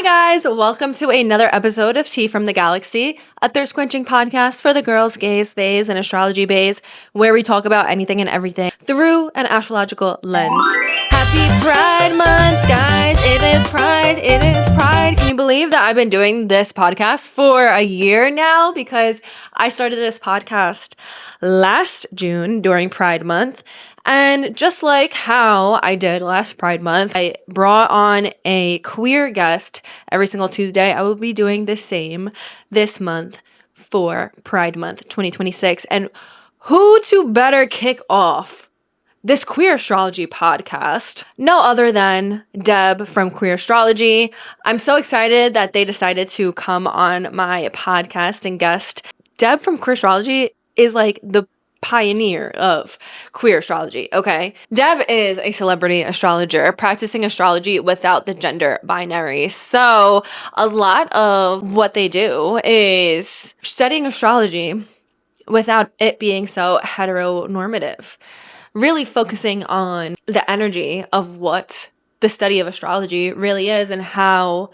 Hi guys, welcome to another episode of Tea from the Galaxy, a thirst-quenching podcast for the girls, gays, theys, and astrology baes, where we talk about anything and everything through an astrological lens. Happy Pride Month, guys! It is Pride, it is Pride. Can you believe that I've been doing this podcast for a year now? Because I started this podcast last June during Pride Month. And just like how I did last Pride Month, I brought on a queer guest every single Tuesday. I will be doing the same this month for Pride Month 2026. And who to better kick off this Queerstrology podcast? No other than Deb from Queerstrology. I'm so excited that they decided to come on my podcast and guest. Deb from Queerstrology is like the pioneer of Queerstrology, okay? Deb is a celebrity astrologer practicing astrology without the gender binary. So a lot of what they do is studying astrology without it being so heteronormative, really focusing on the energy of what the study of astrology really is and how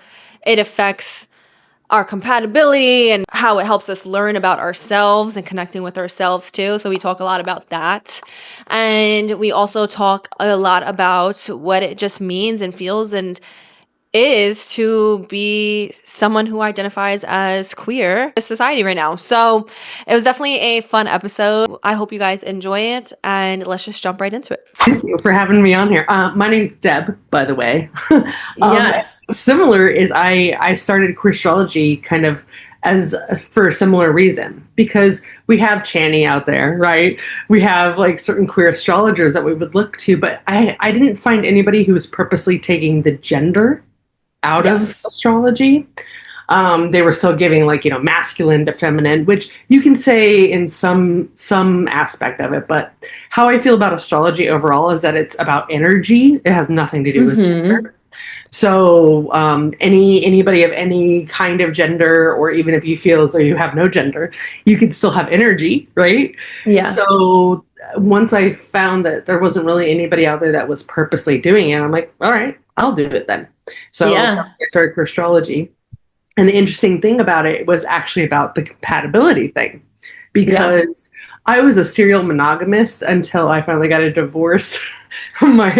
it affects our compatibility and how it helps us learn about ourselves and connecting with ourselves too. So we talk a lot about that. And we also talk a lot about what it just means and feels and is to be someone who identifies as queer in society right now. So it was definitely a fun episode. I hope you guys enjoy it, and let's just jump right into it. Thank you for having me on here. My name's Deb, by the way. Yes. Similar is I started Queerstrology kind of as for a similar reason, because we have Channy out there, right? We have like certain queer astrologers that we would look to, but I didn't find anybody who was purposely taking the gender out of astrology. They were still giving like, masculine to feminine, which you can say in some aspect of it. But how I feel about astrology overall is that it's about energy. It has nothing to do with gender. So anybody of any kind of gender, or even if you feel as though you have no gender, you could still have energy, right? Yeah. So once I found that there wasn't really anybody out there that was purposely doing it, I'm like, all right, I'll do it then. So I started Queerstrology. And the interesting thing about it was actually about the compatibility thing, because I was a serial monogamist until I finally got a divorce from my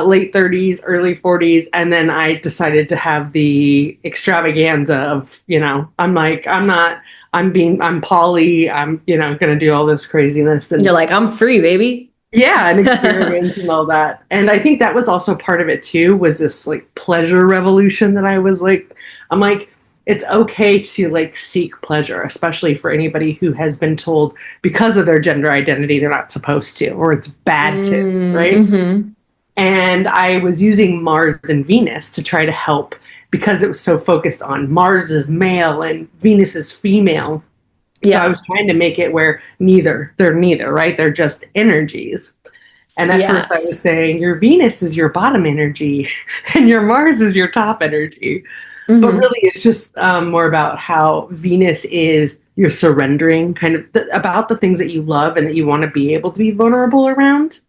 late 30s, early 40s. And then I decided to have the extravaganza of, I'm poly, I'm, going to do all this craziness. And you're like, I'm free, baby. Yeah, and experience and all that. And I think that was also part of it too, was this like pleasure revolution that I was like, I'm like, it's okay to like seek pleasure, especially for anybody who has been told because of their gender identity they're not supposed to, or it's bad to, right? Mm-hmm. And I was using Mars and Venus to try to help, because it was so focused on Mars is male and Venus is female. Yeah. So I was trying to make it where they're neither, right? They're just energies. And at first I was saying your Venus is your bottom energy and your Mars is your top energy. Mm-hmm. But really it's just more about how Venus is you're surrendering, kind of about the things that you love and that you want to be able to be vulnerable around.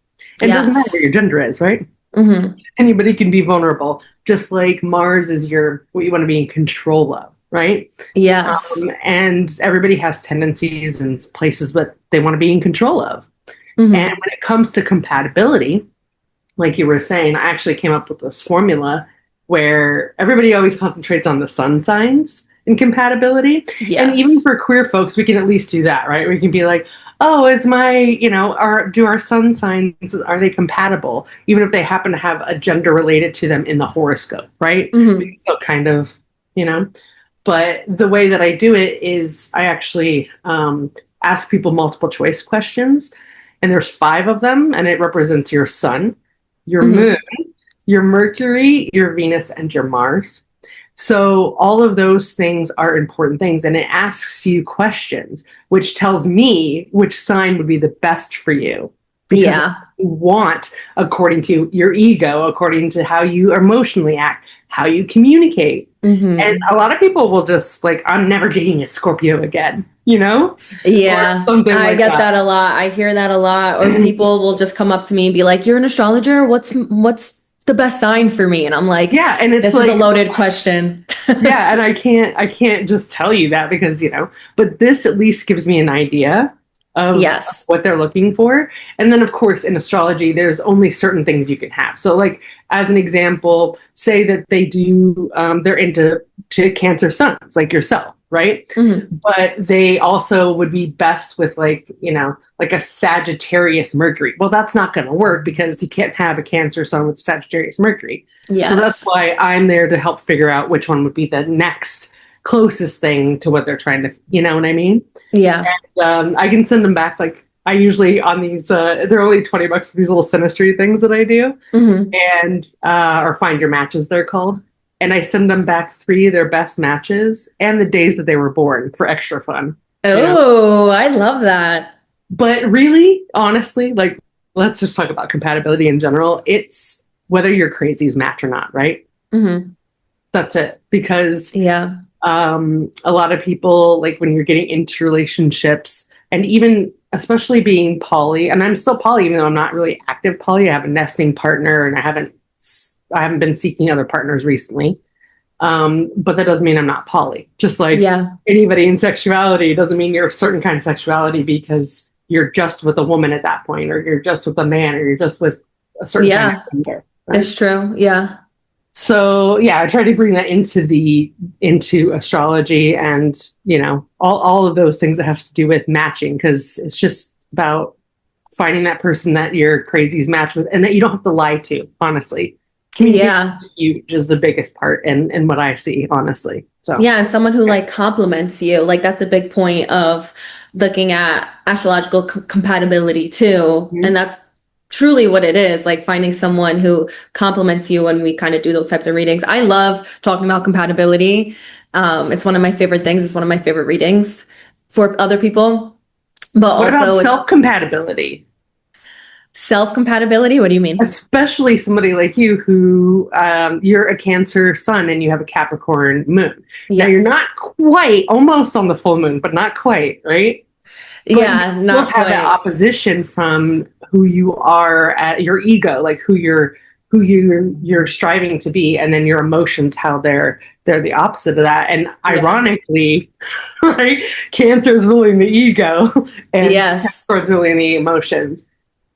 It doesn't matter what your gender is, right? Mm-hmm. Anybody can be vulnerable, just like Mars is what you want to be in control of. Right? Yes. And everybody has tendencies and places that they want to be in control of. Mm-hmm. And when it comes to compatibility, like you were saying, I actually came up with this formula where everybody always concentrates on the sun signs in compatibility. Yes. And even for queer folks, we can at least do that, right? We can be like, oh, is my, do our sun signs, are they compatible? Even if they happen to have a gender related to them in the horoscope, right? Mm-hmm. We can still kind of, But the way that I do it is I actually ask people multiple choice questions, and there's 5 of them, and it represents your sun, your moon, your Mercury, your Venus, and your Mars. So all of those things are important things, and it asks you questions, which tells me which sign would be the best for you. Because you want, according to your ego, according to how you emotionally act, how you communicate. Mm-hmm. And a lot of people will just like, I'm never dating a Scorpio again, Yeah. I get that a lot. I hear that a lot. Or people will just come up to me and be like, you're an astrologer? What's the best sign for me? And I'm like, Yeah, and it's this is a loaded question. yeah, and I can't just tell you that because, but this at least gives me an idea of Yes. what they're looking for. And then of course in astrology there's only certain things you can have. So like as an example, say that they're into Cancer suns like yourself, right? Mm-hmm. But they also would be best with like a Sagittarius Mercury. Well, that's not going to work because you can't have a Cancer sun with Sagittarius Mercury. Yes. So that's why I'm there to help figure out which one would be the next closest thing to what they're trying to, you know what I mean? Yeah. And I can send them back. Like I usually on these, they're only $20 for these little synastry things that I do, and or find your matches they're called. And I send them back 3 of their best matches and the days that they were born for extra fun. Oh, I love that. But really, honestly, like let's just talk about compatibility in general. It's whether your crazies match or not, right? That's it. Because yeah, a lot of people, like when you're getting into relationships, and even especially being poly, and I'm still poly, even though I'm not really active poly. I have a nesting partner, and I haven't been seeking other partners recently. But that doesn't mean I'm not poly. Just like anybody in sexuality, doesn't mean you're a certain kind of sexuality because you're just with a woman at that point, or you're just with a man, or you're just with a certain kind of gender. Right? It's true. Yeah. So yeah, I try to bring that into astrology and all of those things that have to do with matching, because it's just about finding that person that your crazies match with and that you don't have to lie to. Honestly, communication is huge, is the biggest part in what I see. Honestly, so yeah, and someone who like compliments you, like that's a big point of looking at astrological compatibility too, and that's truly what it is, like finding someone who compliments you when we kind of do those types of readings. I love talking about compatibility. It's one of my favorite things. It's one of my favorite readings for other people. But what also about self-compatibility? Self-compatibility? What do you mean? Especially somebody like you who you're a Cancer sun and you have a Capricorn moon. Yes. Now you're not quite, almost on the full moon, but not quite, right? But yeah, you not have quite. that opposition from who you are at your ego, like who you're striving to be, and then your emotions, how they're the opposite of that. And ironically, right, Cancer is ruling the ego, and Capricorn's ruling the emotions.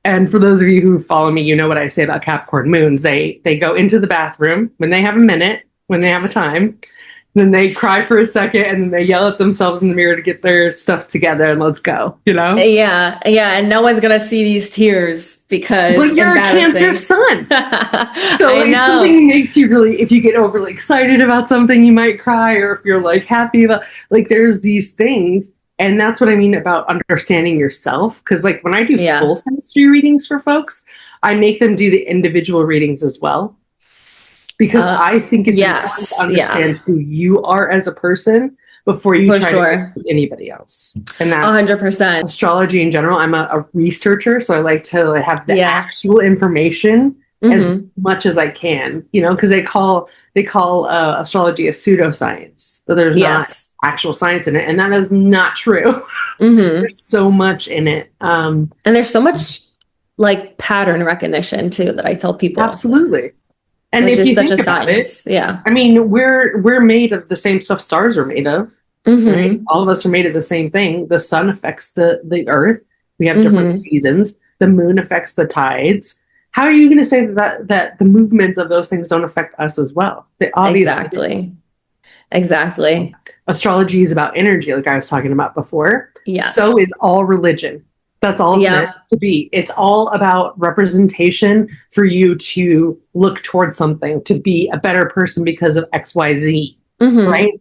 And for those of you who follow me, you know what I say about Capricorn moons. They go into the bathroom when they have a minute, when they have a time. Then they cry for a second, and then they yell at themselves in the mirror to get their stuff together and let's go, Yeah, and no one's going to see these tears because but you're a Cancer sun. So if something makes you if you get overly excited about something, you might cry, or if you're like happy about, like there's these things. And that's what I mean about understanding yourself. Because like when I do full synastry readings for folks, I make them do the individual readings as well. Because I think it's important to understand who you are as a person before you try to be anybody else. And that's 100%. Astrology in general. I'm a researcher, so I like to have the actual information as much as I can, because they call astrology a pseudoscience. So there's not actual science in it, and that is not true. There's so much in it, and there's so much like pattern recognition too that I tell people. Absolutely. And if you think about it, I mean, we're made of the same stuff stars are made of. Right? All of us are made of the same thing. The sun affects the earth. We have different seasons. The moon affects the tides. How are you going to say that the movement of those things don't affect us as well? They obviously Exactly. Astrology is about energy, like I was talking about before. Yeah. So is all religion. That's all it's meant to be. It's all about representation for you to look towards something, to be a better person because of XYZ, right?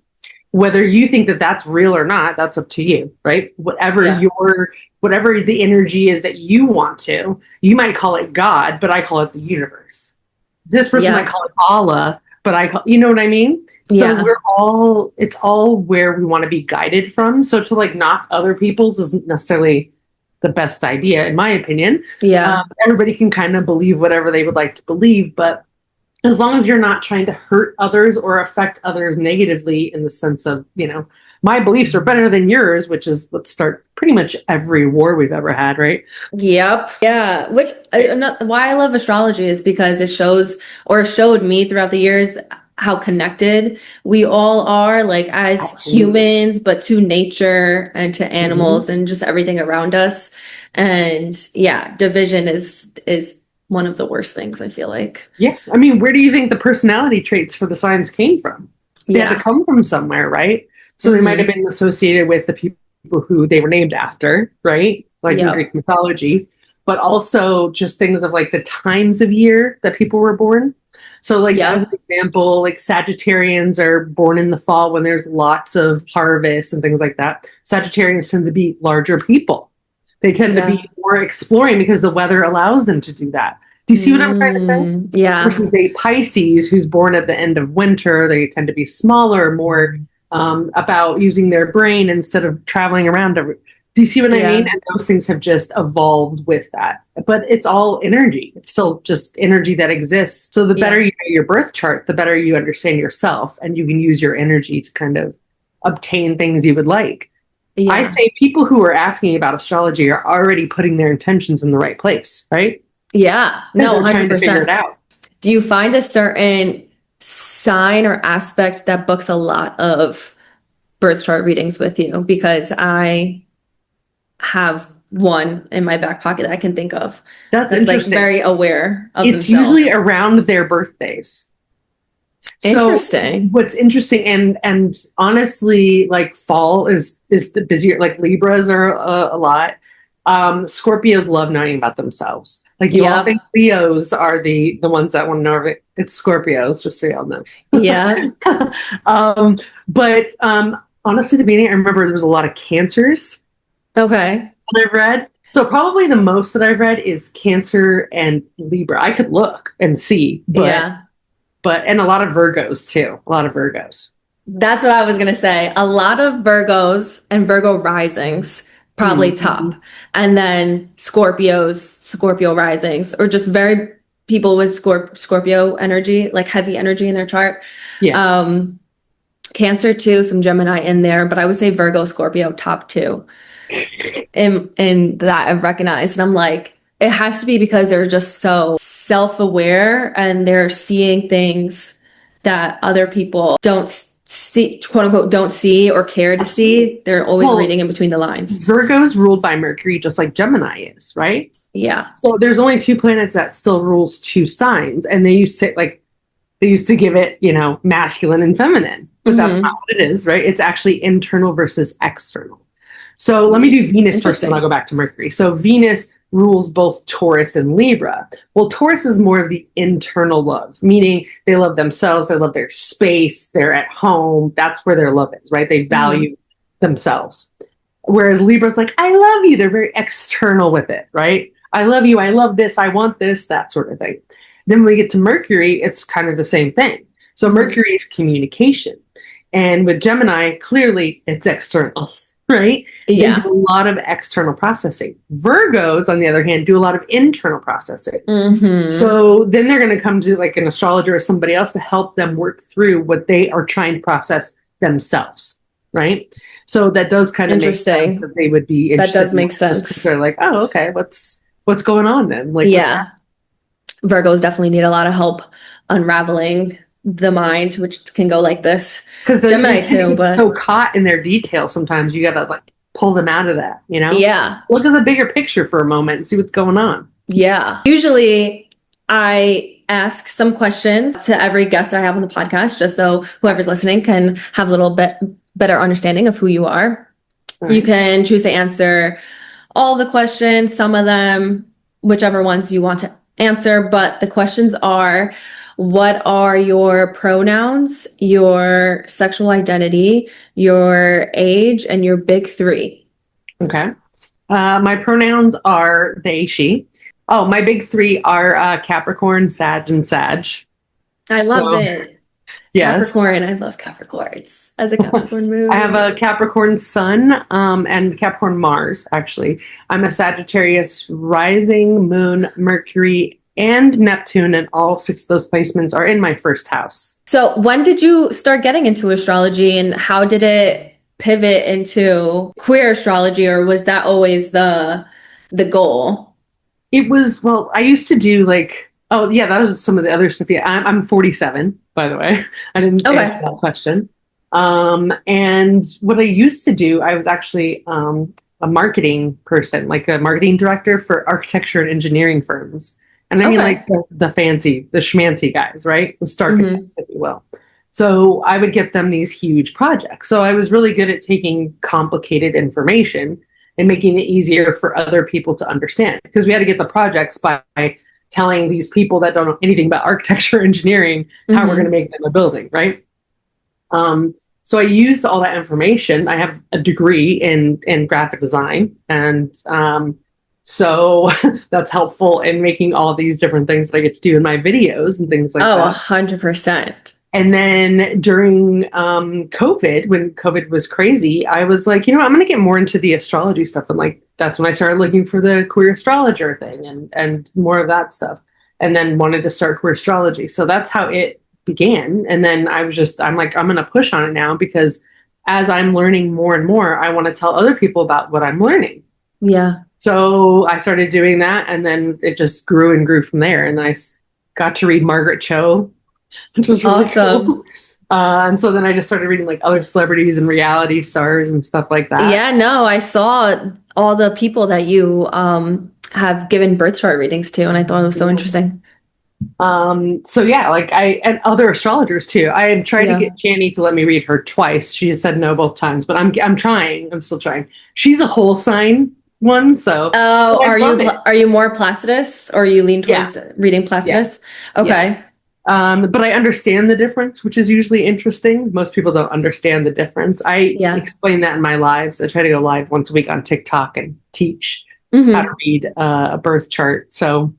Whether you think that that's real or not, that's up to you, right? Whatever the energy is that you want to, you might call it God, but I call it the universe. This person might call it Allah, but I call, you know what I mean? So it's all where we want to be guided from. So to like knock other people's isn't necessarily the best idea, in my opinion. Everybody can kind of believe whatever they would like to believe, but as long as you're not trying to hurt others or affect others negatively in the sense of, my beliefs are better than yours, which is, let's start pretty much every war we've ever had, right? Yep. Yeah. Which why I love astrology is because it shows or showed me throughout the years how connected we all are, like as Absolutely. humans, but to nature and to animals and just everything around us. And yeah, division is one of the worst things, I feel like. Yeah. I mean, where do you think the personality traits for the signs came from? They had to come from somewhere, right? So they might have been associated with the people who they were named after, right? Like in Greek mythology, but also just things of like the times of year that people were born. So like as an example, like Sagittarians are born in the fall when there's lots of harvest and things like that. Sagittarians tend to be larger people. They tend to be more exploring because the weather allows them to do that. Do you see what I'm trying to say? Yeah. Versus a Pisces who's born at the end of winter, they tend to be smaller, more about using their brain instead of traveling around. Do you see what I mean? And those things have just evolved with that. But it's all energy. It's still just energy that exists. So the better you know your birth chart, the better you understand yourself, and you can use your energy to kind of obtain things you would like. Yeah. I say people who are asking about astrology are already putting their intentions in the right place, right? Yeah. No, 100%. Trying to figure it out. Do you find a certain sign or aspect that books a lot of birth chart readings with you? Because I have one in my back pocket that I can think of. That's interesting. Like very aware of it's themselves. Usually around their birthdays. Interesting. So what's interesting and honestly, like fall is the busier. Like Libras are a lot. Scorpios love knowing about themselves. Like you all think Leos are the ones that want to know. It's Scorpios, just so y'all know. Yeah. But honestly, the beginning, I remember there was a lot of Cancers. Okay. That I've read. So probably the most that I've read is Cancer and Libra. I could look and see, but and a lot of Virgos too. A lot of Virgos. That's what I was gonna say. A lot of Virgos and Virgo risings, probably top, and then Scorpio risings, or just very people with Scorpio energy, like heavy energy in their chart. Yeah. Cancer too, some Gemini in there, but I would say Virgo, Scorpio, top two. in that I've recognized, and I'm like, it has to be because they're just so self-aware and they're seeing things that other people don't see, quote unquote, don't see or care to see. They're always reading in between the lines. Virgo's ruled by Mercury, just like Gemini is, right? Yeah. So there's only two planets that still rules two signs, and they used to give it, masculine and feminine, but that's not what it is, right? It's actually internal versus external. So let me do Venus first, and I'll go back to Mercury. So Venus rules both Taurus and Libra. Well, Taurus is more of the internal love, meaning they love themselves, they love their space, they're at home. That's where their love is, right? They value themselves. Whereas Libra's like, I love you. They're very external with it, right? I love you. I love this. I want this, that sort of thing. Then when we get to Mercury, it's kind of the same thing. So Mercury is communication. And with Gemini, clearly it's external. Right? Yeah. They do a lot of external processing. Virgos, on the other hand, do a lot of internal processing. So then they're going to come to like an astrologer or somebody else to help them work through what they are trying to process themselves. Right? So that does kind of make sense that they would be interested. That does make sense. They're like, oh, okay, what's going on then? Like, yeah. Virgos definitely need a lot of help unraveling the mind, which can go like this. Because Gemini too, but so caught in their detail, sometimes you gotta like pull them out of that, Yeah. Look at the bigger picture for a moment and see what's going on. Yeah. Usually I ask some questions to every guest that I have on the podcast, just so whoever's listening can have a little bit better understanding of who you are. Right. You can choose to answer all the questions, some of them, whichever ones you want to answer, but the questions are: what are your pronouns, your sexual identity, your age, and your big three? Okay. My pronouns are they, she. Oh, my big three are Capricorn, Sag, and Sag. I love it. Yes. Capricorn. I love Capricorns. As a Capricorn moon. I have a Capricorn sun and Capricorn Mars, actually. I'm a Sagittarius rising, moon, Mercury, and Neptune, and all 6 of those placements are in my first house. So when did you start getting into astrology, and how did it pivot into queer astrology, or was that always the goal? It was, well, I used to do like, oh yeah, that was some of the other stuff. Yeah, I'm 47, by the way. I didn't answer that question. And what I used to do, I was actually a marketing person, like a marketing director for architecture and engineering firms. And I mean, like the fancy, the schmancy guys, right? The starchitects, if you will. So I would get them these huge projects. So I was really good at taking complicated information and making it easier for other people to understand, because we had to get the projects by telling these people that don't know anything about architecture engineering how we're going to make them a building, right? So I used all that information. I have a degree in graphic design, and so that's helpful in making all these different things that I get to do in my videos and things like that. 100%. And then during COVID, when COVID was crazy, I was like, I'm going to get more into the astrology stuff. And like, that's when I started looking for the queer astrologer thing and more of that stuff. And then wanted to start Queerstrology. So that's how it began. And then I'm like, I'm going to push on it now, because as I'm learning more and more, I want to tell other people about what I'm learning. Yeah. So I started doing that, and then it just grew and grew from there. And I got to read Margaret Cho, which was really awesome. Cool. And so then I just started reading like other celebrities and reality stars and stuff like that. Yeah, no, I saw all the people that you have given birth chart readings to, and I thought it was so interesting. So yeah, like and other astrologers too. I have tried to get Chani to let me read her twice. She said no both times, but I'm trying. I'm still trying. She's a whole sign one, so are you more Placidus, or you lean towards reading Placidus? Yeah. Okay. Yeah. But I understand the difference, which is usually interesting. Most people don't understand the difference. I explain that in my lives. I try to go live once a week on TikTok and teach how to read a birth chart. So,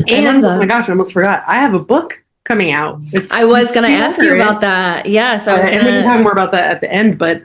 and oh my gosh, I almost forgot. I have a book coming out. I was going to ask you about that. Yes, I was and we can talk more about that at the end. But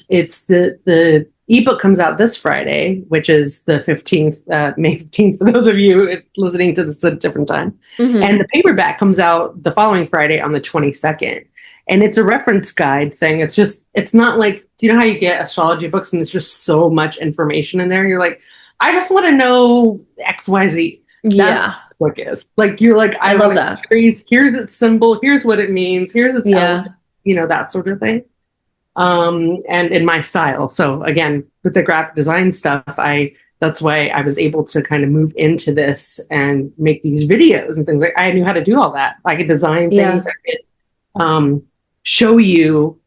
it's the ebook comes out this Friday, which is the 15th, May 15th, for those of you listening to this at a different time. And the paperback comes out the following Friday on the 22nd. And it's a reference guide thing. It's not like, do you know how you get astrology books and there's just so much information in there? You're like, I just want to know X, Y, Z. That's what this book is. Like, you're like, I love that. Here's its symbol. Here's what it means. Here's its element, that sort of thing. And in my style. So again, with the graphic design stuff, that's why I was able to kind of move into this and make these videos and things. Like, I knew how to do all that. I could design things. I could show you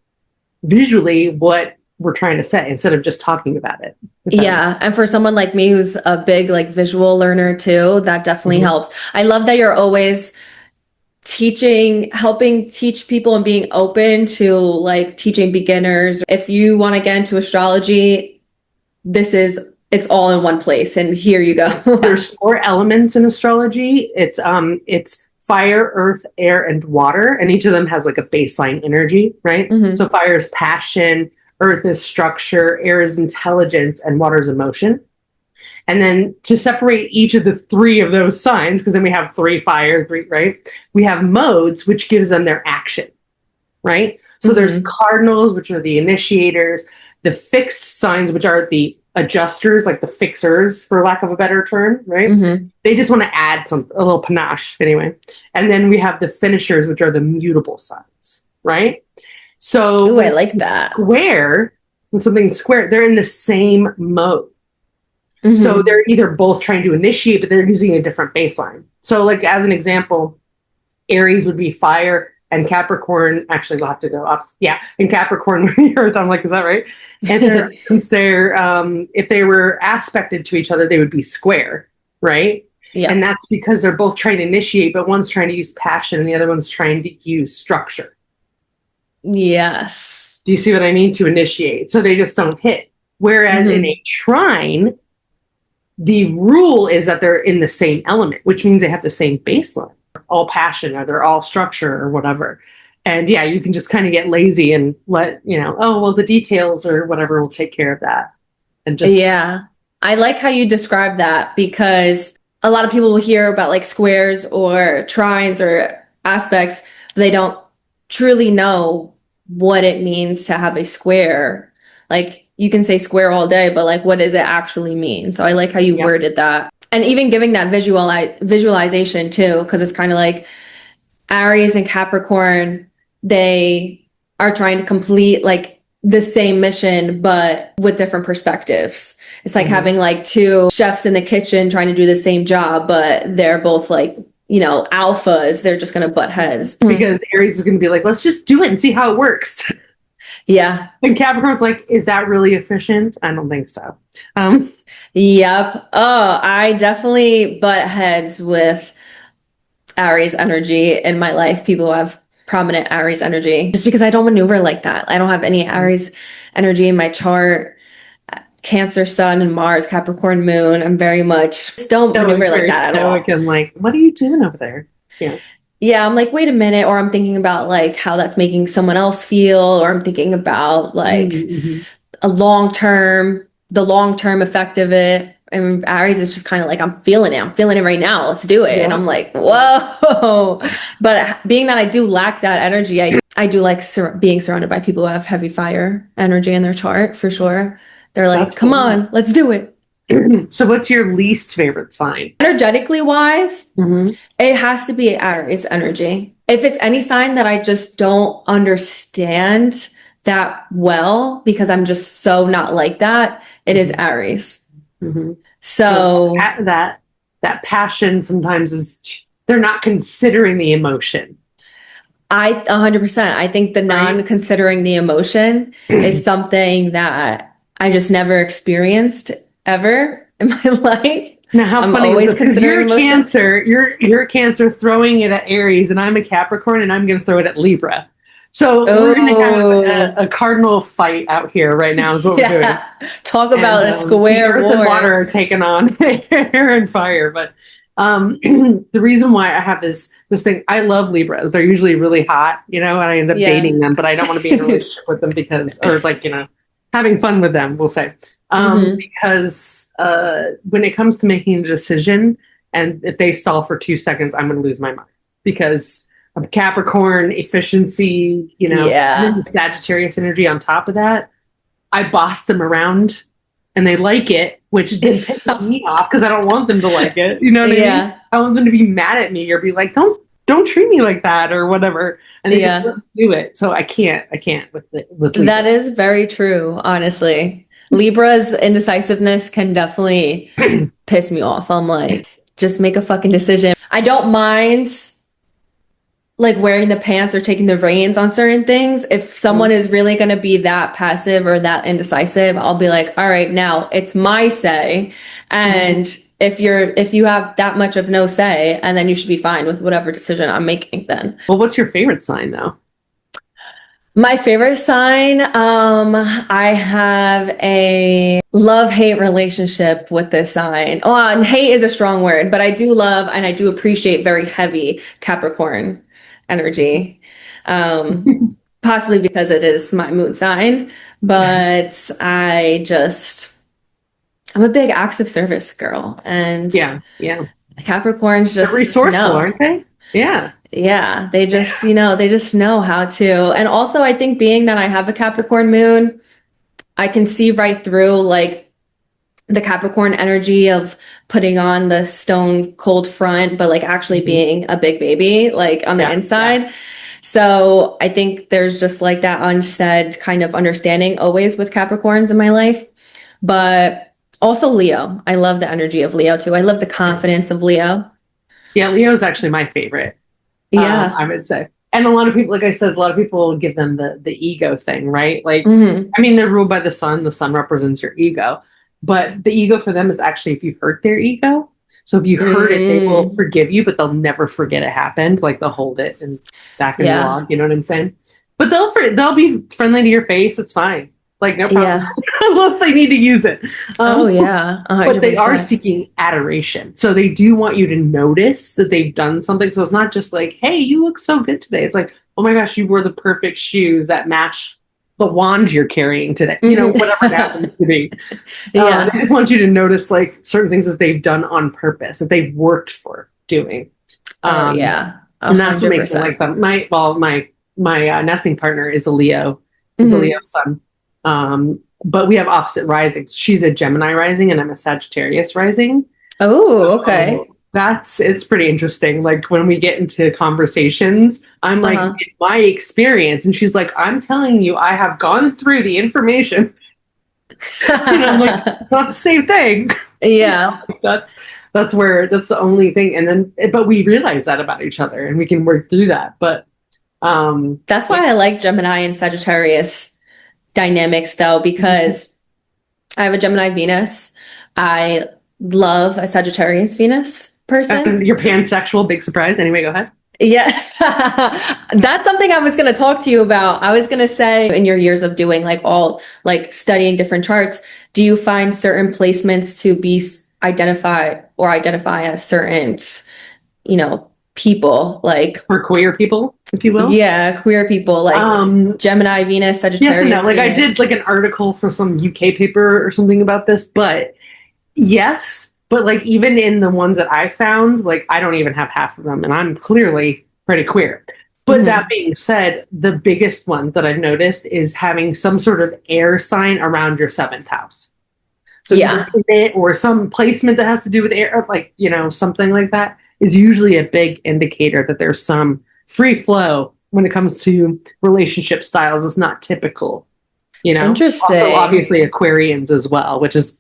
visually what we're trying to say instead of just talking about it. Yeah. And for someone like me, who's a big like visual learner too, that definitely helps. I love that you're always helping teach people and being open to like teaching beginners. If you want to get into astrology, it's all in one place, and here you go. There's 4 elements in astrology. It's fire, earth, air, and water, and each of them has like a baseline energy, right? So fire is passion, earth is structure, air is intelligence, and water is emotion. And then to separate each of the 3 of those signs, because then we have 3 fire, 3, right? We have modes, which gives them their action, right? So there's cardinals, which are the initiators, the fixed signs, which are the adjusters, like the fixers, for lack of a better term, right? They just want to add a little panache anyway. And then we have the finishers, which are the mutable signs, right? So I like that. When something's square, they're in the same mode. So they're either both trying to initiate, but they're using a different baseline. So like, as an example, Aries would be fire, and Capricorn, actually we'll have to go up. Yeah. And Capricorn would be earth. I'm like, is that right? And since if they were aspected to each other, they would be square, right? Yeah. And that's because they're both trying to initiate, but one's trying to use passion and the other one's trying to use structure. Yes. Do you see what I mean? To initiate. So they just don't hit. Whereas in a trine, the rule is that they're in the same element, which means they have the same baseline. All passion, or they're all structure, or whatever. And yeah, you can just kind of get lazy and let, the details or whatever will take care of that. And just I like how you describe that, because a lot of people will hear about like squares or trines or aspects, but they don't truly know what it means to have a square. Like you can say square all day, but like what does it actually mean? So I like how you Yep. worded that. And even giving that visualization too, because it's kind of like Aries and Capricorn, they are trying to complete like the same mission, but with different perspectives. It's like having like two chefs in the kitchen trying to do the same job, but they're both like, alphas. They're just going to butt heads. Because Aries is going to be like, let's just do it and see how it works. Yeah. And Capricorn's like, is that really efficient? I don't think so. Yep. Oh, I definitely butt heads with Aries energy in my life. People who have prominent Aries energy, just because I don't maneuver like that. I don't have any Aries energy in my chart. Cancer, Sun, and Mars, Capricorn, Moon. I'm very much don't maneuver like that at all. And like, what are you doing over there? Yeah. Yeah, I'm like, wait a minute, or I'm thinking about like how that's making someone else feel, or I'm thinking about like the long term effect of it. And Aries is just kind of like, I'm feeling it right now. Let's do it. Yeah. And I'm like, whoa. But being that I do lack that energy, I do like being surrounded by people who have heavy fire energy in their chart for sure. They're like, that's come on, let's do it. So what's your least favorite sign? Energetically wise, it has to be Aries energy. If it's any sign that I just don't understand that well, because I'm just so not like that, it is Aries. So that passion sometimes is, they're not considering the emotion. 100%. I think the non-considering the emotion is something that I just never experienced ever in my life. Now, how funny is this? Because you're a Cancer, you're a Cancer throwing it at Aries, and I'm a Capricorn, and I'm going to throw it at Libra. So we're going to have a cardinal fight out here right now is what we're doing. Talk about a square war. Earth and water are taking on air and fire. But the reason why I have this thing, I love Libras. They're usually really hot, and I end up dating them, but I don't want to be in a relationship with them because, or like, having fun with them, we'll say. Because when it comes to making a decision, and if they stall for 2 seconds, I'm going to lose my mind because of Capricorn efficiency, and then the Sagittarius energy on top of that. I boss them around and they like it, which then pisses me off because I don't want them to like it. You know what I mean? I want them to be mad at me or be like, don't treat me like that or whatever. And they just do it. So I can't with Libra. That is very true, honestly. Libra's indecisiveness can definitely piss me off. I'm like, just make a fucking decision. I don't mind like wearing the pants or taking the reins on certain things. If someone is really going to be that passive or that indecisive, I'll be like, all right, now it's my say. And if you have that much of no say, and then you should be fine with whatever decision I'm making then. Well, what's your favorite sign though? My favorite sign, I have a love-hate relationship with this sign. Oh, and hate is a strong word, but I do love and I do appreciate very heavy Capricorn energy. Possibly because it is my moon sign, but I'm a big acts of service girl. And Capricorn's just resourceful, aren't they? Yeah. Yeah, they just, they just know how to. And also, I think being that I have a Capricorn moon, I can see right through like the Capricorn energy of putting on the stone cold front, but like actually being a big baby, like on the inside. Yeah. So I think there's just like that unsaid kind of understanding always with Capricorns in my life. But also Leo. I love the energy of Leo too. I love the confidence of Leo. Yeah, Leo is actually my favorite. Yeah, I would say. And a lot of people, like I said, a lot of people give them the ego thing, right? Like, I mean, they're ruled by the sun. The sun represents your ego. But the ego for them is actually if you hurt their ego. So if you hurt it, they will forgive you, but they'll never forget it happened. Like they'll hold it and back in the log. You know what I'm saying? But they'll be friendly to your face. It's fine. Like no problem. Unless they need to use it. 100%. But they are seeking adoration. So they do want you to notice that they've done something. So it's not just like, hey, you look so good today. It's like, oh my gosh, you wore the perfect shoes that match the wand you're carrying today, whatever it happens to be. Yeah. They just want you to notice like certain things that they've done on purpose, that they've worked for doing. Oh yeah. And that's what makes me 100%. like them. My nesting partner is a Leo, sun. But we have opposite risings. She's a Gemini rising and I'm a Sagittarius rising. Oh, okay. It's pretty interesting. Like when we get into conversations, I'm like, in my experience, and she's like, I'm telling you, I have gone through the information. And I'm like, it's not the same thing. Yeah. That's the only thing. And then, but we realize that about each other and we can work through that. But that's why I like Gemini and Sagittarius dynamics though, because I have a Gemini Venus. I love a Sagittarius Venus person. And you're pansexual, big surprise. Anyway, go ahead. Yeah. That's something I was going to talk to you about. I was going to say, in your years of doing studying different charts, do you find certain placements to be identify as certain, people, like for queer people, if you will? Yeah, queer people, like Gemini, Venus, Sagittarius. Yes and no. Like Venus. I did like an article for some UK paper or something about this, but yes. But like even in the ones that I found, like I don't even have half of them, and I'm clearly pretty queer. But that being said, the biggest one that I've noticed is having some sort of air sign around your 7th house. So it or some placement that has to do with air, like something like that is usually a big indicator that there's some free flow when it comes to relationship styles. It's not typical. Interesting. Also, obviously Aquarians as well, which is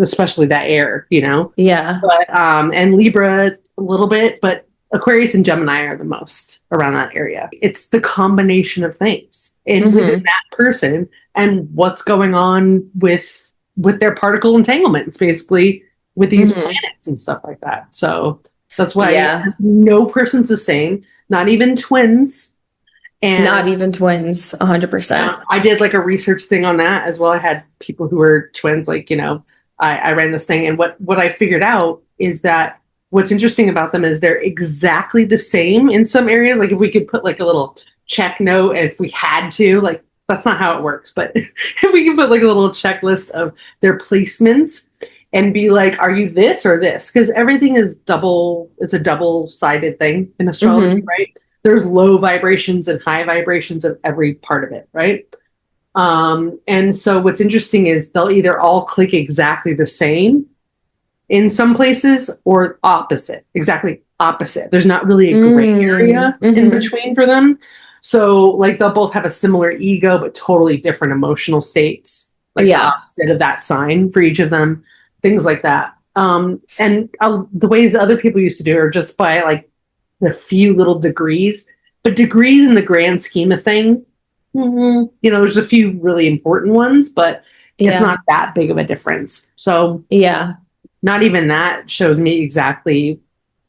especially that air, Yeah. But and Libra a little bit, but Aquarius and Gemini are the most around that area. It's the combination of things within that person and what's going on with their particle entanglements, basically with these planets and stuff like that. So that's why no person's the same, not even twins. And not even twins, 100%. I did like a research thing on that as well. I had people who were twins, like, I ran this thing. And what I figured out is that what's interesting about them is they're exactly the same in some areas. Like if we could put like a little check note, and if we had to, like, that's not how it works. But if we can put like a little checklist of their placements and be like, are you this or this? Because everything is it's a double-sided thing in astrology, right? There's low vibrations and high vibrations of every part of it, right? And so what's interesting is they'll either all click exactly the same in some places or exactly opposite. There's not really a gray area in between for them. So like they'll both have a similar ego, but totally different emotional states, like the opposite of that sign for each of them, things like that. And the ways other people used to do it are just by like the few little degrees, but degrees in the grand scheme of thing, there's a few really important ones, but it's not that big of a difference. So not even that shows me exactly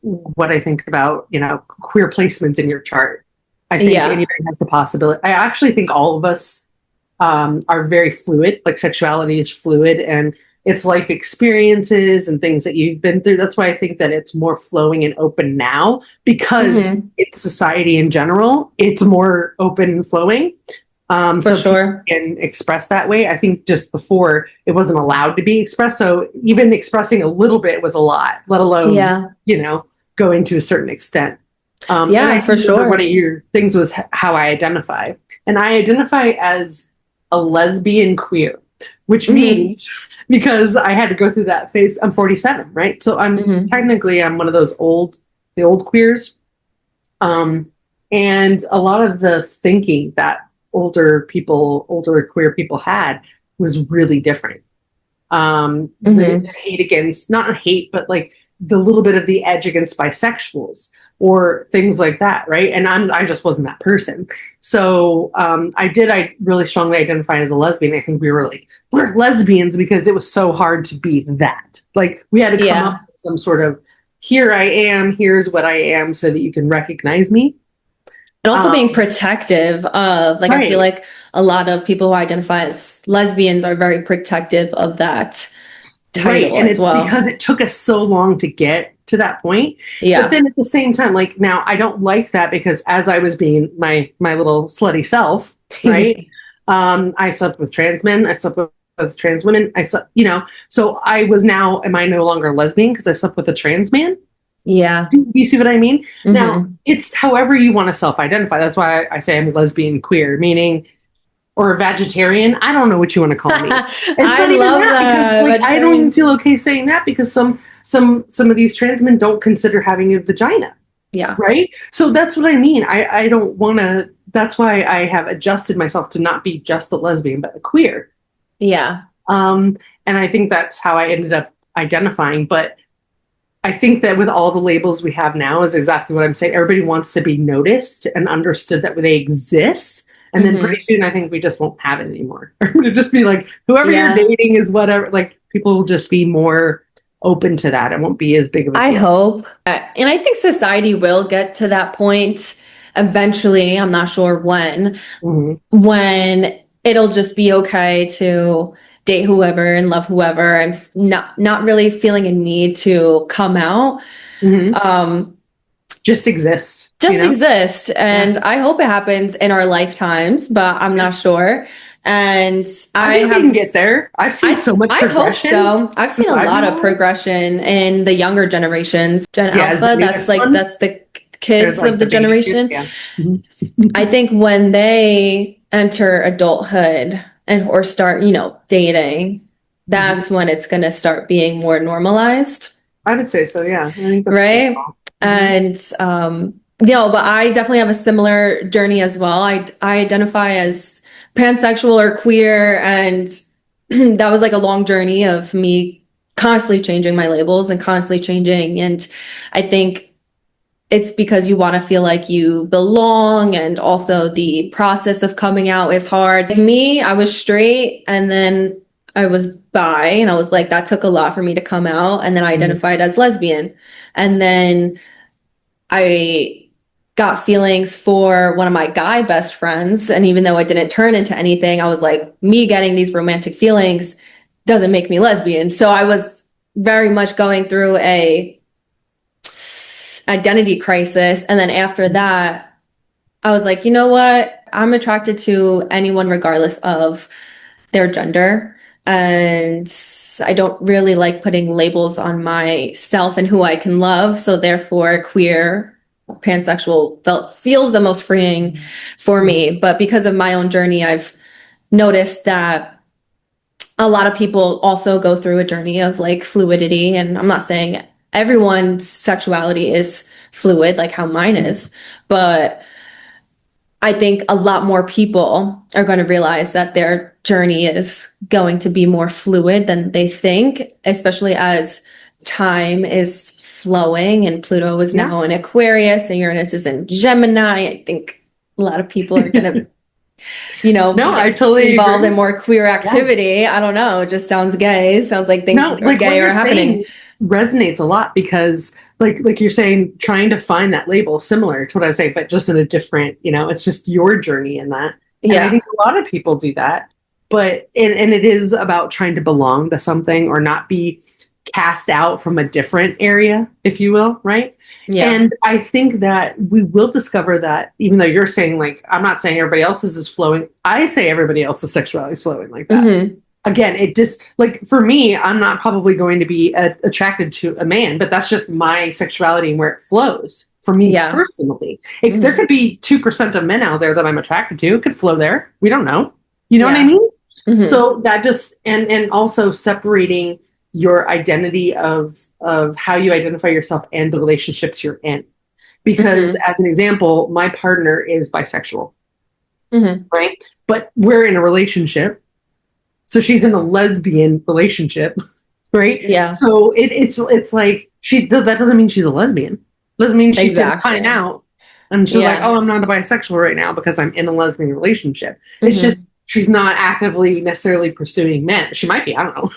what I think about, queer placements in your chart. I think anybody has the possibility. I actually think all of us are very fluid, like sexuality is fluid, and it's life experiences and things that you've been through. That's why I think that it's more flowing and open now, because it's society in general. It's more open and flowing. So sure, people can express that way. I think just before it wasn't allowed to be expressed. So even expressing a little bit was a lot, let alone, going to a certain extent. For sure. One of your things was how I identify. And I identify as a lesbian queer, which means, because I had to go through that phase, I'm 47, right? So I'm technically one of those the old queers. And a lot of the thinking that older queer people had was really different. The hate against, not hate, but like the little bit of the edge against bisexuals or things like that, right? And I just wasn't that person. So I really strongly identify as a lesbian. I think we're lesbians because it was so hard to be that. Like we had to come up with some sort of, here I am, here's what I am, so that you can recognize me. And also being protective of, like, I feel like a lot of people who identify as lesbians are very protective of that title and as well. Because it took us so long to get to that point. Yeah. But then at the same time, like now I don't like that, because as I was being my little slutty self, right? I slept with trans men. I slept with trans women. I slept, you know, so am I no longer a lesbian because I slept with a trans man? Yeah. Do you see what I mean? Now, Mm-hmm. it's however you want to self-identify. That's why I say I'm lesbian queer, meaning, or vegetarian. I don't know what you want to call me. It's I not even love that because that. like I don't even Vegetarian. feel okay saying that because some of these trans men don't consider having a vagina. Yeah. Right? So that's what I mean. I don't want to. That's why I have adjusted myself to not be just a lesbian, but a queer. Yeah. Um, and I think that's how I ended up identifying. But I think that with all the labels we have now is exactly what I'm saying. Everybody wants to be noticed and understood that they exist. And then pretty Mm-hmm. soon, I think we just won't have it anymore. It'll just be like whoever you're Yeah. dating is whatever. Like people will just be more open to that. It won't be as big of a I deal. hope. And I think society will get to that point eventually. I'm not sure Mm-hmm. when it'll just be okay to date whoever and love whoever and not really feeling a need to come out. Mm-hmm. Um, Just exist. You just know? exist. Yeah. And I hope it happens in our lifetimes, but I'm Yeah. not sure. And I I think we can have get there. I've seen so much I hope progression so. I've seen since a I've lot been of alive. progression in the younger generations. Gen Yeah, as Alpha, the newest one, that's the there's kids like of the the baby tooth. generation. Yeah. Mhm. I think when they enter adulthood and or start, dating, Mhm. that's when it's going to start being more normalized, I would say so. Yeah, I think that's a good right? call. Mhm. And but I definitely have a similar journey as well. I identify as pansexual or queer, and that was like a long journey of me constantly changing my labels and constantly changing. And I think it's because you want to feel like you belong, and also the process of coming out is hard. Like me, I was straight and then I was bi, and I was like, that took a lot for me to come out, and then I Mhm. identified as lesbian. And then I got feelings for one of my guy best friends, and even though it didn't turn into anything, I was like, me getting these romantic feelings doesn't make me lesbian. So I was very much going through a identity crisis. And then after that, I was like, you know what? I'm attracted to anyone regardless of their gender. And I don't really like putting labels on myself and who I can love. So therefore, queer, pansexual feels the most freeing for Mhm. me. But because of my own journey, I've noticed that a lot of people also go through a journey of like fluidity. And I'm not saying everyone's sexuality is fluid, like how mine is, but I think a lot more people are going to realize that their journey is going to be more fluid than they think, especially as time is flowing and Pluto is Yeah. now in Aquarius and Uranus is in Gemini. I think a lot of people are going to, No, I get totally involved in agree. more queer Yeah. activity. I don't know. It just sounds gay. It sounds like No, things are like what gay or you're happening. saying resonates a lot because like you're saying, trying to find that label similar to what I was saying, but just in a different, it's just your journey in that. And I Yeah. think a lot of people do that. But and it is about trying to belong to something or not be cast out from a different area, if you will, right? Yeah. And I think that we will discover that even though you're saying like I'm not saying everybody else's is flowing, I say everybody else's sexuality is flowing like that. Hmm. Again, it just like for me, I'm not probably going to be attracted to a man, but that's just my sexuality and where it flows for me Yeah. personally. There Hmm. could be 2% of men out there that I'm attracted to. It could flow there. We don't know. You know what I Yeah. mean? Hmm. So that just and also separating your identity of how you identify yourself and the relationships you're in. Because Hmm. as an example, my partner is bisexual, Hmm. right? But we're in a relationship, so she's in a lesbian relationship, right? Yeah. So it's like that doesn't mean she's a lesbian. Doesn't mean she can time Exactly. out and she's like, Yeah. oh, I'm not a bisexual right now because I'm in a lesbian relationship. It's Hmm. just she's not actively necessarily pursuing men. She might be. I don't know.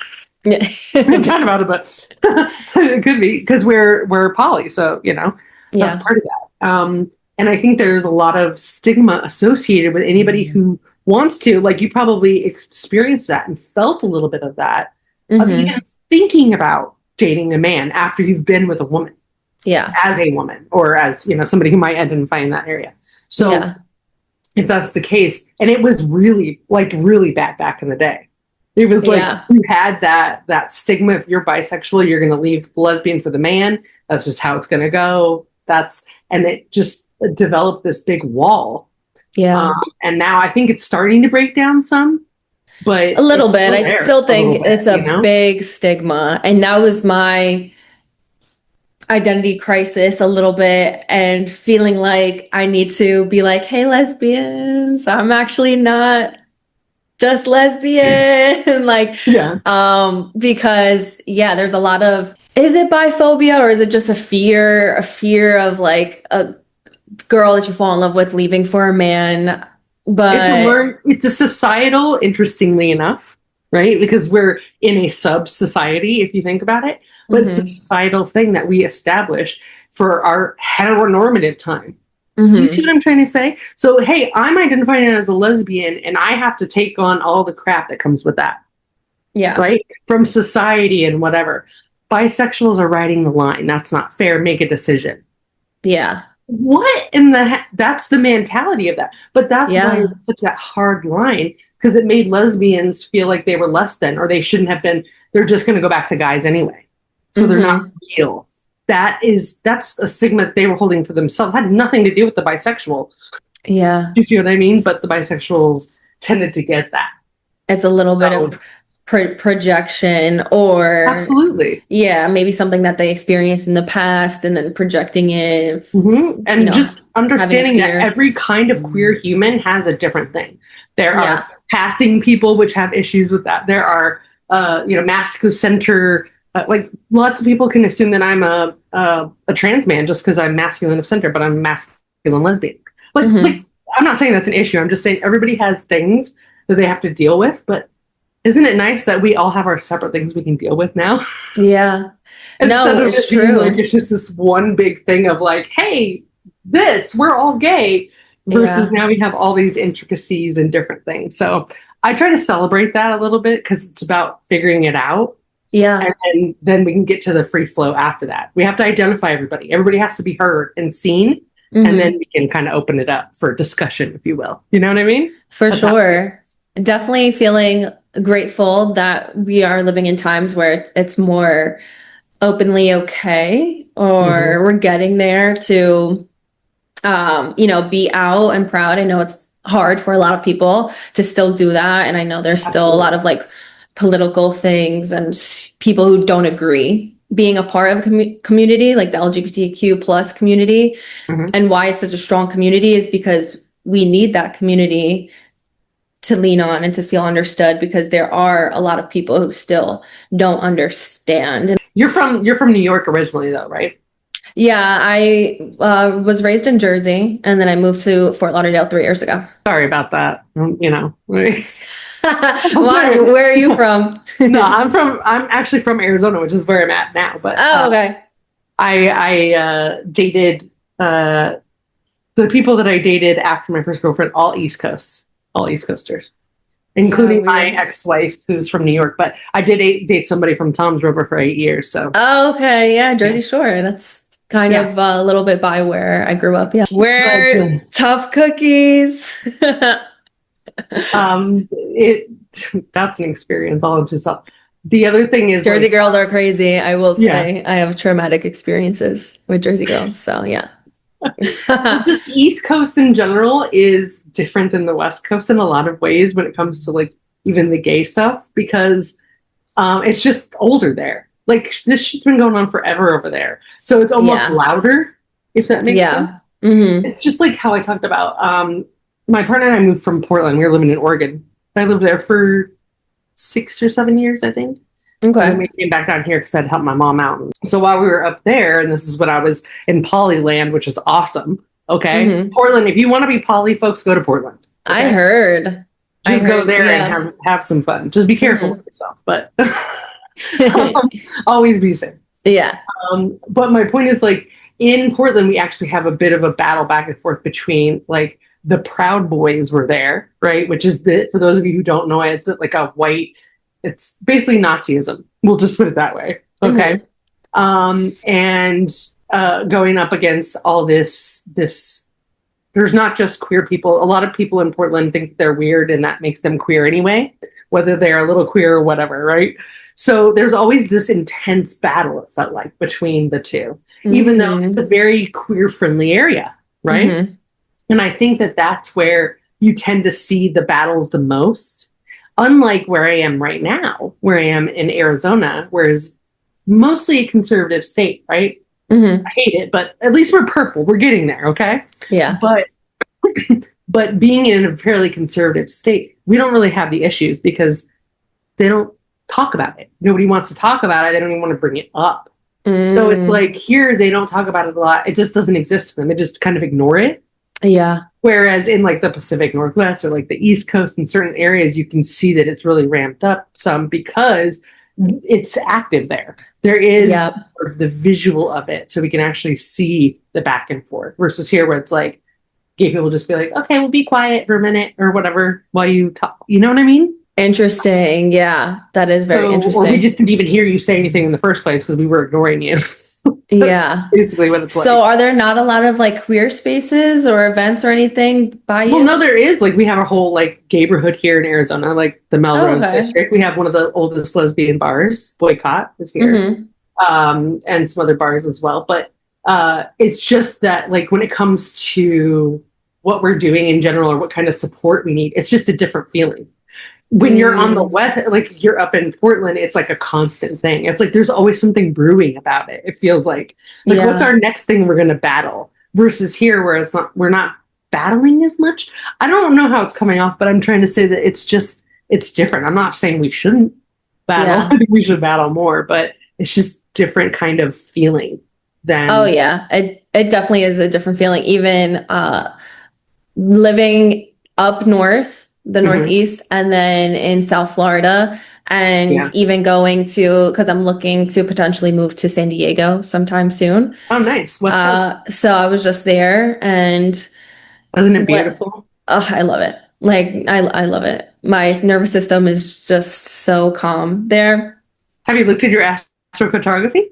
Yeah. We haven't talked about it, but it could be because we're poly, so that's Yeah. part of that. And I think there's a lot of stigma associated with anybody who wants to, like you probably experienced that and felt a little bit of that, of even Hmm. thinking about dating a man after you've been with a woman, Yeah. as a woman, or as somebody who might identify in that area. So Yeah. if that's the case. And it was really, like, really bad back in the day. It was like Yeah. you had that stigma. If you're bisexual, you're going to leave the lesbian for the man. That's just how it's going to go. And it just developed this big wall. Yeah. And now I think it's starting to break down some, but A little it's bit. still I there still a little think bit, it's you a know? big stigma. And that was my identity crisis a little bit, and feeling like I need to be like, hey, lesbians, I'm actually not just lesbian. Like, Yeah. because yeah, there's a lot of, is it biphobia or is it just a fear of like a girl that you fall in love with leaving for a man? But It's a societal, interestingly enough, right? Because we're in a sub society, if you think about it, but it's a mhm, societal thing that we established for our heteronormative time. Do you see mhm, what I'm trying to say? So, hey, I'm identifying as a lesbian and I have to take on all the crap that comes with that, yeah, right? From society and whatever. Bisexuals are riding the line. That's not fair. Make a decision. yeah, What in the that's the mentality of that. But that's why yeah, it's such that hard line, because it made lesbians feel like they were less than, or they shouldn't have been. They're just going to go back to guys anyway, so they're not mhm, real. That's a stigma that they were holding for themselves. It had nothing to do with the bisexual. yeah. You see what I mean? But the bisexuals tended to get that. It's a little bit So of projection, or absolutely. yeah, maybe something that they experienced in the past and then projecting it, you And know, just having a understanding that fear. every kind of queer human has a different thing. There are Yeah. passing people which have issues with that. There are, masculine center. Like lots of people can assume that I'm a trans man just because I'm masculine of center, but I'm masculine lesbian. Like Hmm. I'm not saying that's an issue. I'm just saying everybody has things that they have to deal with. But isn't it nice that we all have our separate things we can deal with now? Yeah. Instead No, of it's it being like true. it's just this one big thing of like, hey, we're all gay, versus Yeah. now we have all these intricacies and different things. So I try to celebrate that a little bit because it's about figuring it out. Yeah. And then we can get to the free flow after that. We have to identify everybody. Everybody has to be heard and seen. And then Hmm. we can kind of open it up for discussion, if you will. You know what I mean? For That's how it sure. feels. Definitely feeling grateful that we are living in times where it's more openly okay, Mm-hmm. or we're getting there to be out and proud. I know it's hard for a lot of people to still do that. And I know there's still a lot Absolutely. of like political things and people who don't agree being a part of a community like the LGBTQ plus community. Mm-hmm. And why it's such a strong community is because we need that community to lean on and to feel understood, because there are a lot of people who still don't understand. And You're from New York originally, though, right? yeah, I was raised in Jersey, and then I moved to Fort Lauderdale 3 years ago. Sorry about that. I'm Why? sorry. Where are you from? No, I'm actually from Arizona, which is where I'm at now. But Oh, okay. I dated the people that I dated after my first girlfriend, all East Coasters, Yeah, including my weird. ex-wife who's from New York. But I did date somebody from Tom's River for 8 years. So Oh, okay. Yeah, yeah, Jersey Shore. That's kind yeah. of a little bit by where I grew up. Yeah. But We're tough cookies. it that's an experience all into itself. The other thing is Jersey like, girls are crazy. I will yeah. say I have traumatic experiences with Jersey girls. So yeah. Just the East Coast in general is different than the West Coast in a lot of ways when it comes to like even the gay stuff, because it's just older there. Like this shit's been going on forever over there, so it's almost Yeah. louder, if that makes sense. Yeah. Hmm. It's just like how I talked about. My partner and I moved from Portland. We were living in Oregon. I lived there for 6 or 7 years, I think. And then Okay. we came back down here because I'd help my mom out. So while we were up there, and this is when I was in Polyland, which is awesome. Okay. Hmm. Portland, if you want to be poly, folks, go to Portland. I Okay. heard. I Just go heard. there and Yeah. have some fun. Just be careful Hmm. with yourself, but always be safe. Yeah. But my point is, like, in Portland, we actually have a bit of a battle back and forth between, like, the Proud Boys were there, right? Which is for those of you who don't know it, it's like a white, it's basically Nazism. We'll just put it that way. Okay. Hmm. And going up against all this there's not just queer people. A lot of people in Portland think they're weird and that makes them queer anyway, whether they're a little queer or whatever, right? So there's always this intense battle, it felt like, between the two, even though it's a very queer friendly area, right? Mm-hmm. And I think that that's where you tend to see the battles the most, unlike where I am right now, where I am in Arizona, where is mostly a conservative state, right? Mm-hmm. I hate it, but at least we're purple. We're getting there, okay? Yeah. But being in a fairly conservative state, we don't really have the issues because they don't talk about it. Nobody wants to talk about it. They don't even want to bring it up. So it's like here, they don't talk about it a lot. It just doesn't exist to them. They just kind of ignore it. Yeah. Whereas in like the Pacific Northwest or like the East Coast in certain areas, you can see that it's really ramped up some because it's active there. There is sort of the visual of it. So we can actually see the back and forth versus here where it's like gay people just be like, okay, we'll be quiet for a minute or whatever while you talk. You know what I mean? Interesting. Yeah, that is very interesting. Or we just didn't even hear you say anything in the first place because we were ignoring you. Yeah. Basically what it's like. So are there not a lot of like queer spaces or events or anything by you? Well, no, there is. Like we have a whole like gayborhood here in Arizona, like the Melrose district. We have one of the oldest lesbian bars. Boycott is here. And some other bars as well. But it's just that like when it comes to what we're doing in general or what kind of support we need, it's just a different feeling. When you're on the west, like you're up in Portland, it's like a constant thing. It's like there's always something brewing about it. It feels like what's our next thing we're going to battle versus here where it's not, we're not battling as much. I don't know how it's coming off, but I'm trying to say that it's different. I'm not saying we shouldn't battle. I think we should battle more, but it's just different kind of feeling than. Oh yeah, it definitely is a different feeling. Even living up north, the Northeast, and then in South Florida, and even going to, because I'm looking to potentially move to San Diego sometime soon. Oh, nice. West Coast. So I was just there, and wasn't it beautiful? Oh, I love it. Like I love it. My nervous system is just so calm there. Have you looked at your astrocartography?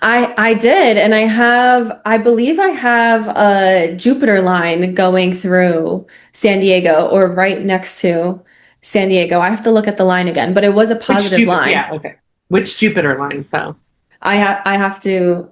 I did, and I believe I have a Jupiter line going through San Diego or right next to San Diego. I have to look at the line again, but it was a positive line. Yeah, okay. Which Jupiter line though? I have to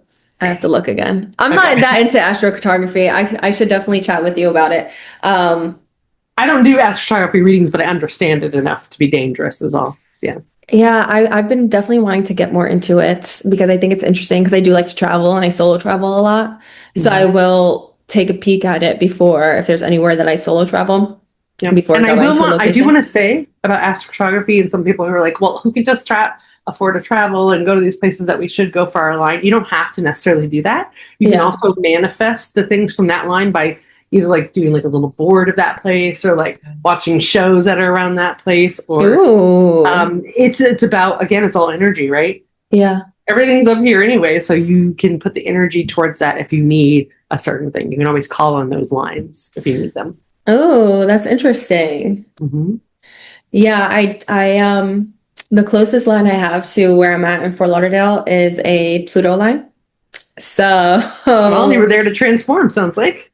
look again. I'm not that into astrocartography. I should definitely chat with you about it. I don't do astrocartography readings, but I understand it enough to be dangerous is all. Yeah. Yeah, I've been definitely wanting to get more into it because I think it's interesting because I do like to travel and I solo travel a lot. So I will take a peek at it before if there's anywhere that I solo travel. Before and going to a location. I do want to say about astrocartography and some people who are like, well, who can just afford to travel and go to these places that we should go for our line? You don't have to necessarily do that. You can also manifest the things from that line by either like doing like a little board of that place or like watching shows that are around that place or it's about, again, it's all energy, right? Yeah. Everything's up here anyway, so you can put the energy towards that if you need a certain thing. You can always call on those lines if you need them. Oh, that's interesting. Yeah, I the closest line I have to where I'm at in Fort Lauderdale is a Pluto line. So well, you were there to transform, sounds like.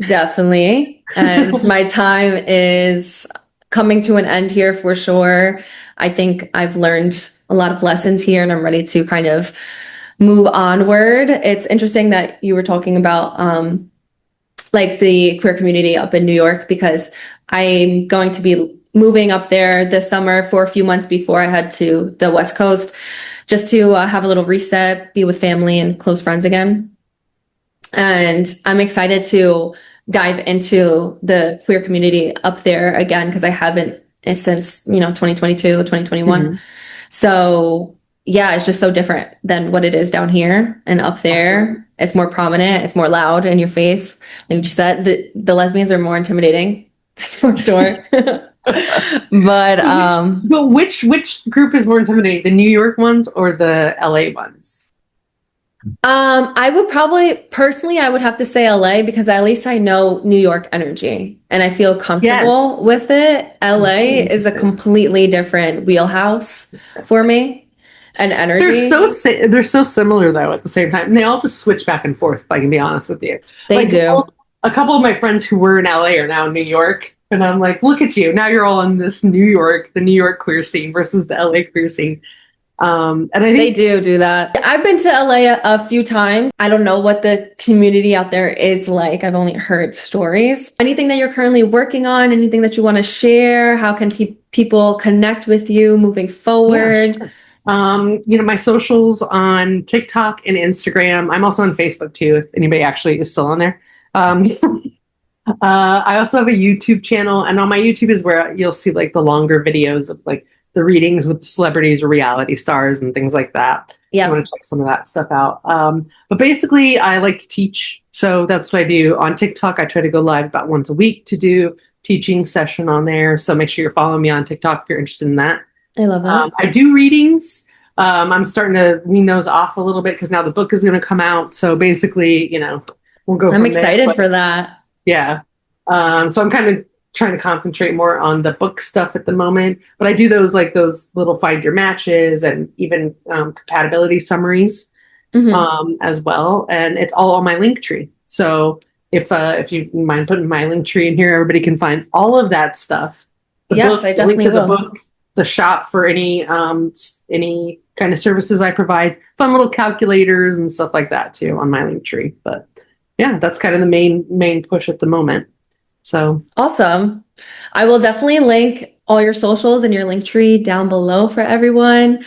Definitely. And my time is coming to an end here for sure. I think I've learned a lot of lessons here and I'm ready to kind of move onward. It's interesting that you were talking about like the queer community up in New York because I'm going to be moving up there this summer for a few months before I head to the West Coast just to have a little reset, be with family and close friends again. And I'm excited to dive into the queer community up there again because I haven't since 2022, 2021. So yeah, it's just so different than what it is down here and up there. Absolutely. It's more prominent, it's more loud in your face. Like you said, the lesbians are more intimidating for sure. But which group is more intimidating, the New York ones or the LA ones? I would probably personally I would have to say LA because at least I know New York energy and I feel comfortable with it. LA is a completely different wheelhouse for me and energy. They're so similar though at the same time. And they all just switch back and forth, if I can be honest with you. They do. a couple of my friends who were in LA are now in New York. And I'm like, look at you. Now you're all in this New York, the New York queer scene versus the LA queer scene. And I They think do that. I've been to LA a few times. I don't know what the community out there is like. I've only heard stories. Anything that you're currently working on, anything that you want to share? How can people connect with you moving forward? Yeah, sure. My socials on TikTok and Instagram. I'm also on Facebook too, if anybody actually is still on there. Um, I also have a YouTube channel, and on my YouTube is where you'll see like the longer videos of like the readings with celebrities or reality stars and things like that. Yeah. You want to check some of that stuff out. But basically, I like to teach, so that's what I do on TikTok. I try to go live about once a week to do teaching session on there. So make sure you're following me on TikTok if you're interested in that. I love that. I do readings. I'm starting to wean those off a little bit because now the book is going to come out. So basically, we'll go. I'm excited for that. Yeah. So I'm kind of trying to concentrate more on the book stuff at the moment. But I do those little find your matches and even compatibility summaries as well. And it's all on my link tree. So if you mind putting my link tree in here, everybody can find all of that stuff. Yes, I definitely will. The book, the shop for any kind of services I provide, fun little calculators and stuff like that too on my link tree. But yeah, that's kind of the main push at the moment. So awesome. I will definitely link all your socials and your link tree down below for everyone.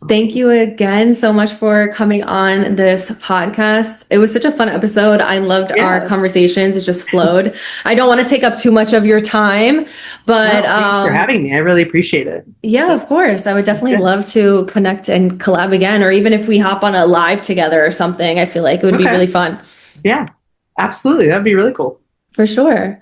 Thank you again so much for coming on this podcast. It was such a fun episode. I loved our conversations. It just flowed. I don't want to take up too much of your time, but thanks for having me. I really appreciate it. Yeah, of course. I would definitely love to connect and collab again, or even if we hop on a live together or something, I feel like it would be really fun. Yeah, absolutely. That'd be really cool. For sure.